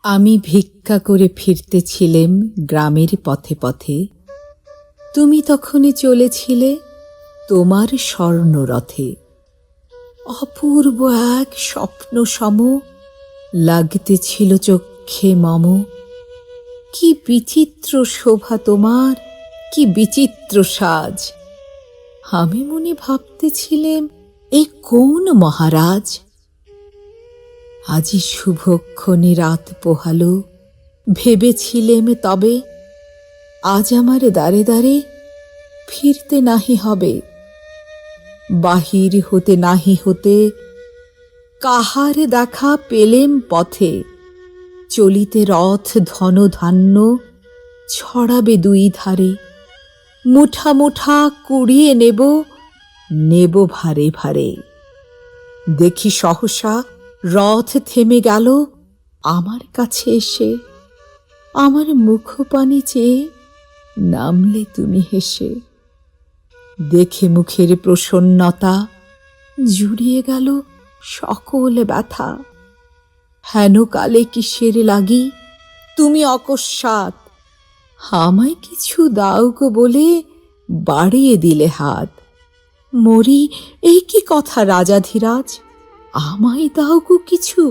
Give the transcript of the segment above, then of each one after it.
আমি ভিক্ষা করে ফিরতেছিলেম গ্রামের পথে পথে। তুমি তখনই চলেছিলে তোমার স্বর্ণরথে। অপূর্ব এক স্বপ্ন সম লাগতেছিল চক্ষে মম। কি বিচিত্র শোভা তোমার, কি বিচিত্র সাজ! আমি মনে ভাবতেছিলেম এ কোন মহারাজ। আজি শুভক্ষণে রাত পোহালো, ভেবেছিলেম তবে আজ আমার দ্বারে দ্বারে ফিরতে নাহি হবে। বাহির হতে নাহি হতে কাহার দেখা পেলেম পথে। চলিতে রথ ধন ধান্য ছড়াবে দুই ধারে। মুঠা মুঠা কুড়িয়ে নেব, নেব ভারে ভারে। দেখি সহসা রথ থেমে গেল আমার কাছে এসে। আমার মুখপানে চেয়ে নামলে তুমি হেসে। দেখে মুখের প্রসন্নতা জুড়িয়ে গেল সকল ব্যথা। হেন কালে কিসের লাগি তুমি অকস্মাৎ আমায় কিছু দাও গো বলে বাড়িয়ে দিলে হাত। মরি এই কি কথা রাজাধিরাজ, আমায় দাও গো কিছু।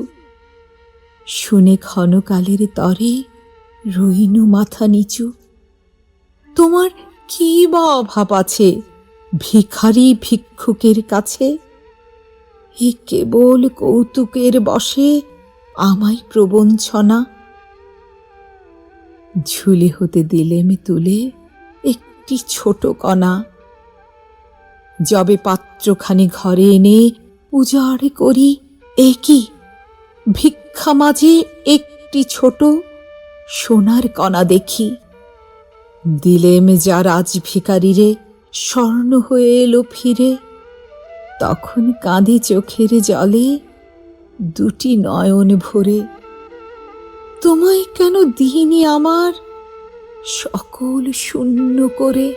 শুনে ক্ষণকালের তরে রইনু মাথা নিচু। তোমার কি বা অভাব আছে ভিখারি ভিক্ষুকের কাছে? এ কেবল কৌতুকের বশে আমায় প্রবঞ্চনা। ঝুলি হতে দিলেম তুলে একটি ছোট কণা। যবে পাত্রখানি ঘরে এনে উজাড় করি, এ কি ভিক্ষা মাঝে একটি ছোট সোনার কণা দেখি। দিলেম যা রাজ ভিখারিরে, স্বর্ণ হয়ে এলো ফিরে। তখন কাঁদে চোখের জলে দুটি নয়ন ভরে। তোমায় কেন দিইনি আমার সকল শূন্য করে,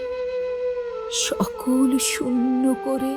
সকল শূন্য করে।